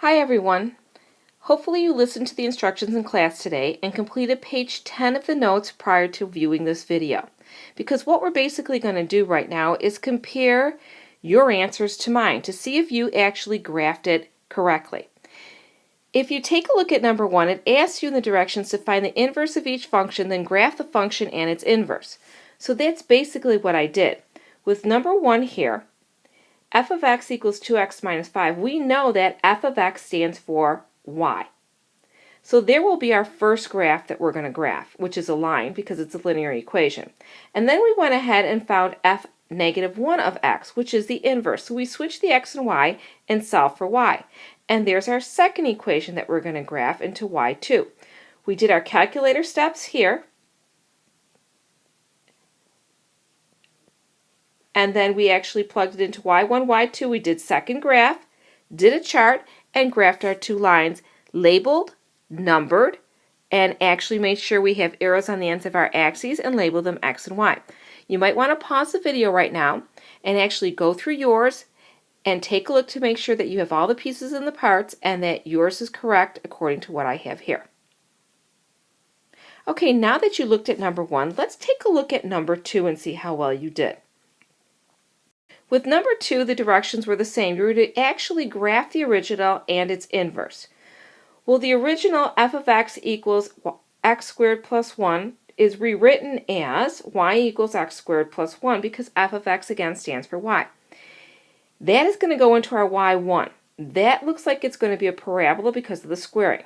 Hi everyone. Hopefully you listened to the instructions in class today and completed page 10 of the notes prior to viewing this video. Because what we're basically going to do right now is compare your answers to mine to see if you actually graphed it correctly. If you take a look at number 1, it asks you in the directions to find the inverse of each function, then graph the function and its inverse. So that's basically what I did. With number 1 here, f of x equals 2x minus 5, we know that f of x stands for y. So there will be our first graph that we're going to graph, which is a line because it's a linear equation. And then we went ahead and found f negative 1 of x, which is the inverse. So we switch the x and y and solve for y. And there's our second equation that we're going to graph into y2. We did our calculator steps here. And then we actually plugged it into y1, y2. We did second graph, did a chart, and graphed our two lines, labeled, numbered, and actually made sure we have arrows on the ends of our axes and label them x and y. You might want to pause the video right now and actually go through yours and take a look to make sure that you have all the pieces and the parts and that yours is correct according to what I have here. Okay, now that you looked at number 1, let's take a look at number 2 and see how well you did. With number 2, the directions were the same. You were to actually graph the original and its inverse. Well, the original f of x equals x squared plus 1 is rewritten as y equals x squared plus 1 because f of x again stands for y. That is going to go into our y1. That looks like it's going to be a parabola because of the squaring.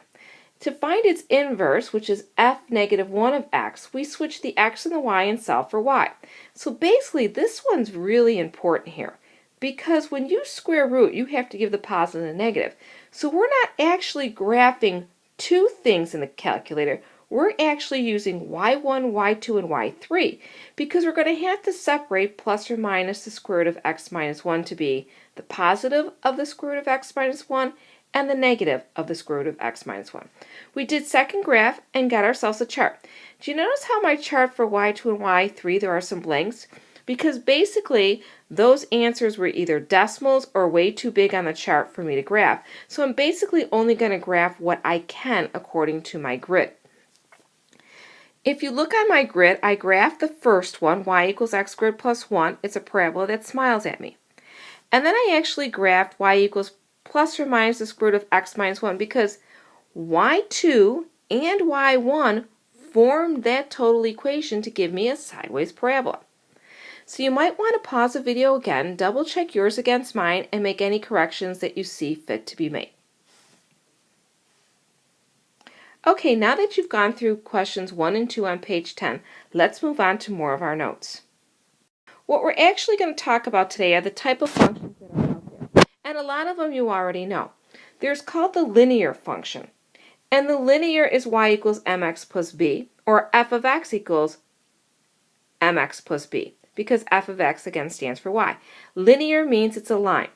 To find its inverse, which is f negative 1 of x, we switch the x and the y and solve for y. So basically, this one's really important here because when you square root, you have to give the positive and the negative. So we're not actually graphing two things in the calculator. We're actually using y1, y2, and y3 because we're going to have to separate plus or minus the square root of x minus 1 to be the positive of the square root of x minus 1 and the negative of the square root of x minus 1. We did second graph and got ourselves a chart. Do you notice how my chart for y2 and y3 there are some blanks? Because basically those answers were either decimals or way too big on the chart for me to graph. So I'm basically only going to graph what I can according to my grid. If you look on my grid, I graphed the first one, y equals x squared plus 1. It's a parabola that smiles at me. And then I actually graphed y equals plus or minus the square root of x minus 1 because y2 and y1 formed that total equation to give me a sideways parabola. So you might want to pause the video again, double check yours against mine, and make any corrections that you see fit to be made. Okay, now that you've gone through questions 1 and 2 on page 10, let's move on to more of our notes. What we're actually going to talk about today are the type of functions that are out there. And a lot of them you already know. There's called the linear function. And the linear is y equals mx plus b, or f of x equals mx plus b, because f of x again stands for y. Linear means it's a line.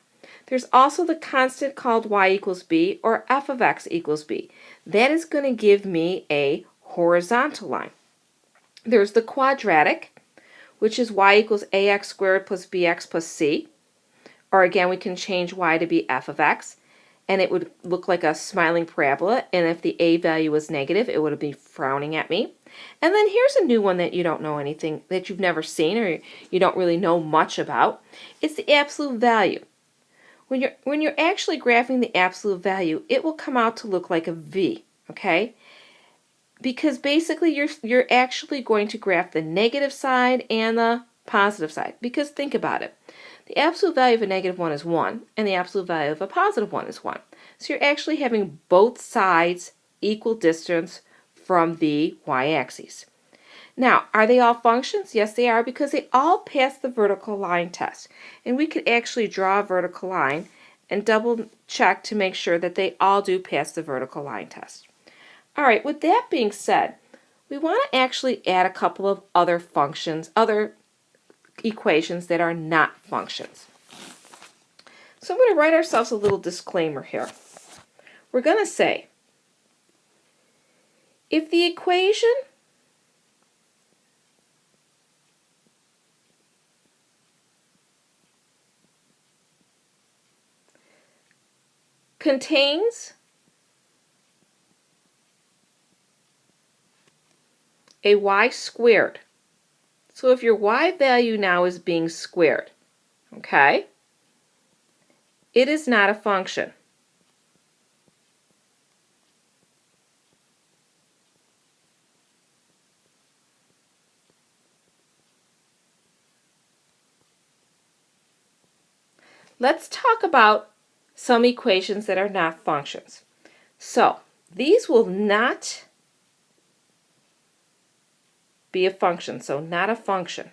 There's also the constant called y equals b, or f of x equals b. That is going to give me a horizontal line. There's the quadratic, which is y equals ax squared plus bx plus c. Or again, we can change y to be f of x, and it would look like a smiling parabola, and if the a value was negative, it would be frowning at me. And then here's a new one that you don't know anything, that you've never seen or you don't really know much about. It's the absolute value. When you're actually graphing the absolute value, it will come out to look like a V, okay? Because basically you're actually going to graph the negative side and the positive side. Because think about it. The absolute value of a negative 1 is 1, and the absolute value of a positive 1 is 1. So you're actually having both sides equal distance from the y-axis. Now, are they all functions? Yes, they are, because they all pass the vertical line test. And we could actually draw a vertical line and double check to make sure that they all do pass the vertical line test. All right, with that being said, we want to actually add a couple of other functions, other equations that are not functions. So I'm going to write ourselves a little disclaimer here. We're going to say, if the equation contains a y squared. So if your y value now is being squared, okay, it is not a function. Let's talk about some equations that are not functions. So these will not be a function, so not a function.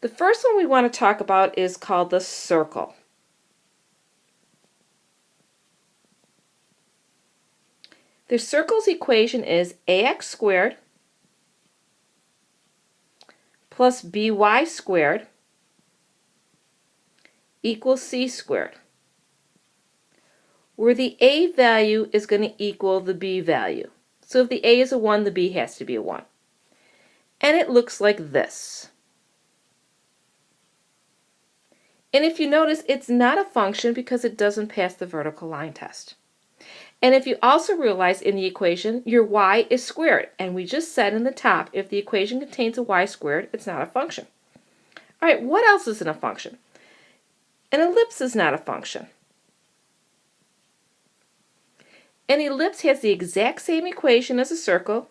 The first one we want to talk about is called the circle. The circle's equation is ax squared plus by squared equals c squared, where the a value is going to equal the b value. So if the a is a 1, the b has to be a 1. And it looks like this. And if you notice, it's not a function because it doesn't pass the vertical line test. And if you also realize in the equation, your y is squared. And we just said in the top, if the equation contains a y squared, it's not a function. All right, what else isn't a function? An ellipse is not a function. An ellipse has the exact same equation as a circle,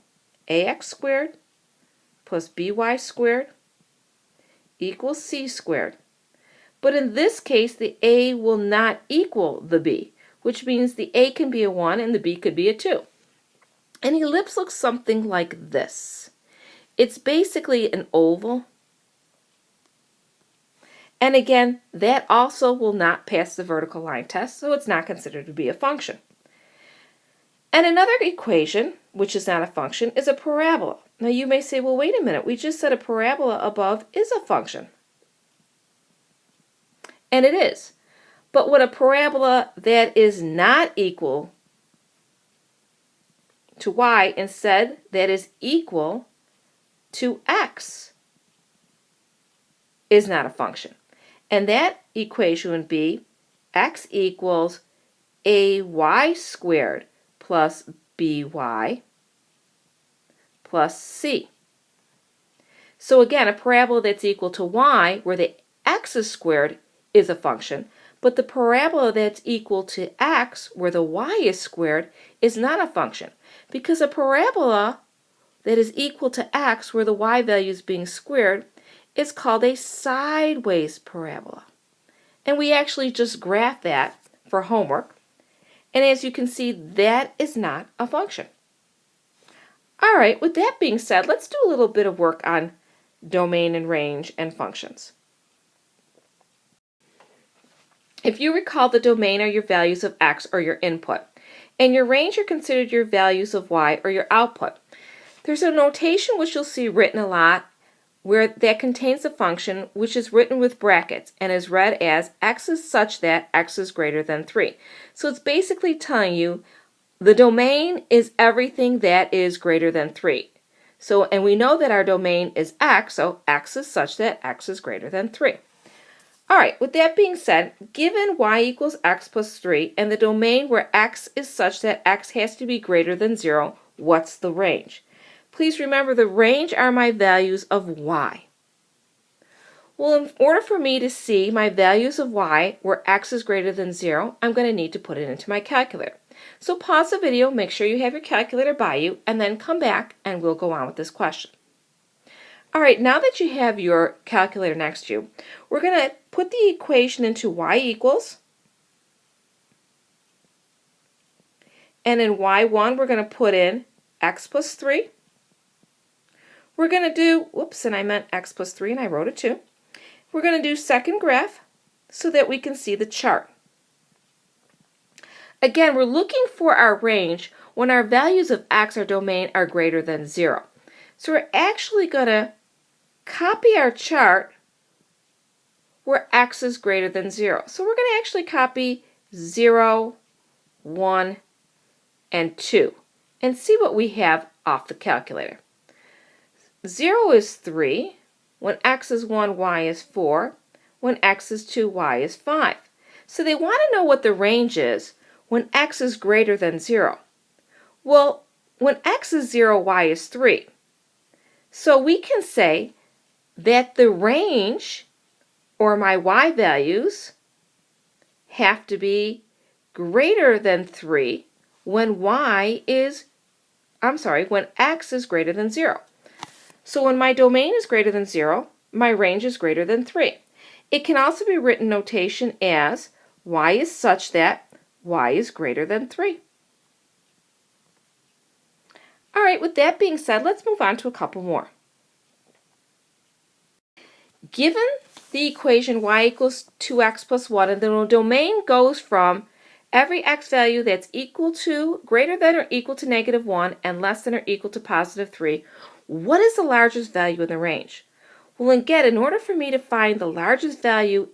ax squared plus by squared equals c squared. But in this case, the a will not equal the b, which means the a can be a 1 and the b could be a 2. An ellipse looks something like this. It's basically an oval. And again, that also will not pass the vertical line test, so it's not considered to be a function. And another equation, which is not a function, is a parabola. Now you may say, well, wait a minute, we just said a parabola above is a function. And it is. But with a parabola that is not equal to y, instead that is equal to x, is not a function. And that equation would be x equals ay squared plus by plus c. So again, a parabola that's equal to y, where the x is squared, is a function, but the parabola that's equal to x, where the y is squared, is not a function, because a parabola that is equal to x, where the y value is being squared, is called a sideways parabola. And we actually just graphed that for homework, and as you can see, that is not a function. All right, with that being said, let's do a little bit of work on domain and range and functions. If you recall, the domain are your values of x or your input, and your range are considered your values of y or your output. There's a notation which you'll see written a lot where that contains a function which is written with brackets and is read as x is such that x is greater than 3. So it's basically telling you the domain is everything that is greater than 3. So, and we know that our domain is x, so x is such that x is greater than 3. All right, with that being said, given y equals x plus 3 and the domain where x is such that x has to be greater than 0, what's the range? Please remember the range are my values of y. Well, in order for me to see my values of y where x is greater than 0, I'm going to need to put it into my calculator. So pause the video, make sure you have your calculator by you, and then come back and we'll go on with this question. All right, now that you have your calculator next to you, we're going to put the equation into y equals, and in y1 we're going to put in x plus 3. We're going to do, whoops, and I meant x plus 3 and I wrote it 2. We're going to do second graph so that we can see the chart. Again, we're looking for our range when our values of x, our domain, are greater than 0. So we're actually going to copy our chart where x is greater than 0. So we're going to actually copy 0, 1, and 2 and see what we have off the calculator. 0 is 3, When x is 1, y is 4. When x is 2, y is 5. So they want to know what the range is when x is greater than 0. Well, when x is 0, y is 3. So we can say that the range, or my y values, have to be greater than 3 when when x is greater than 0. So when my domain is greater than 0, my range is greater than 3. It can also be written notation as y is such that y is greater than 3. All right, with that being said, let's move on to a couple more. Given the equation y equals 2x plus 1, and the domain goes from every x value that's equal to, greater than or equal to negative 1 and less than or equal to positive 3, what is the largest value in the range? Well, again, in order for me to find the largest value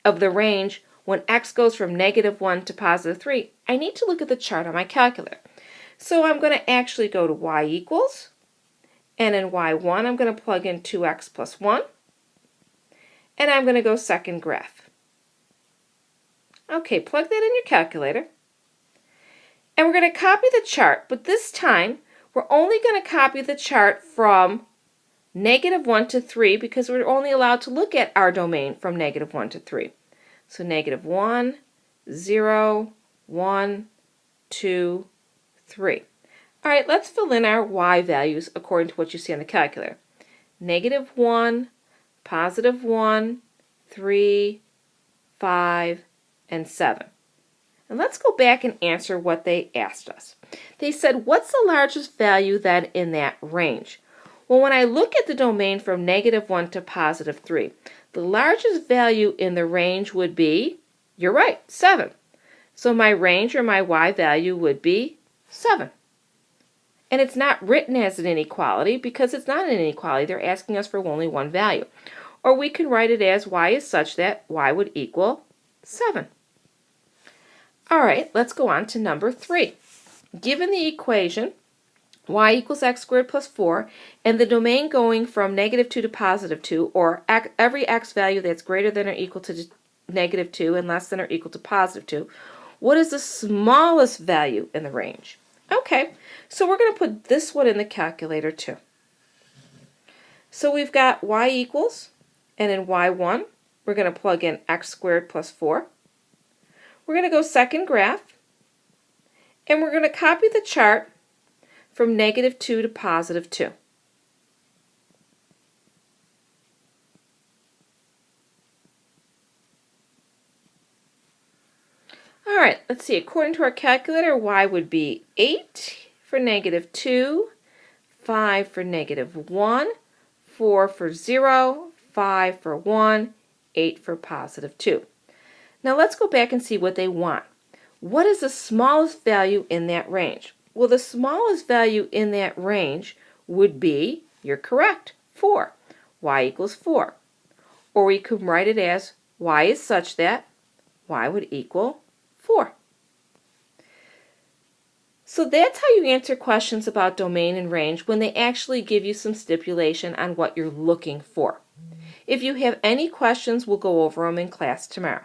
of the range when x goes from negative 1 to positive 3, I need to look at the chart on my calculator. So I'm going to actually go to y equals, and in y1 I'm going to plug in 2x plus 1, and I'm going to go second graph. Okay, plug that in your calculator. And we're going to copy the chart, but this time we're only going to copy the chart from negative 1 to 3 because we're only allowed to look at our domain from negative 1 to 3. So negative 1, 0, 1, 2, 3. All right, let's fill in our y values according to what you see on the calculator. Negative 1, positive 1, 3, 5, and 7. And let's go back and answer what they asked us. They said, what's the largest value then in that range? Well, when I look at the domain from negative 1 to positive 3, the largest value in the range would be, you're right, 7. So my range, or my y value, would be 7. And it's not written as an inequality because it's not an inequality. They're asking us for only one value. Or we can write it as y is such that y would equal 7. All right, let's go on to number 3. Given the equation y equals x squared plus 4, and the domain going from negative 2 to positive 2, or every x value that's greater than or equal to negative 2 and less than or equal to positive 2, what is the smallest value in the range? Okay, so we're going to put this one in the calculator too. So we've got y equals, and in y1, we're going to plug in x squared plus 4. We're going to go second graph, and we're going to copy the chart from negative 2 to positive 2. All right, let's see. According to our calculator, y would be 8 for negative 2, 5 for negative 1, 4 for 0, 5 for 1, 8 for positive 2. Now let's go back and see what they want. What is the smallest value in that range? Well, the smallest value in that range would be, you're correct, 4. Y equals 4. Or we could write it as y is such that y would equal 4. So that's how you answer questions about domain and range when they actually give you some stipulation on what you're looking for. If you have any questions, we'll go over them in class tomorrow.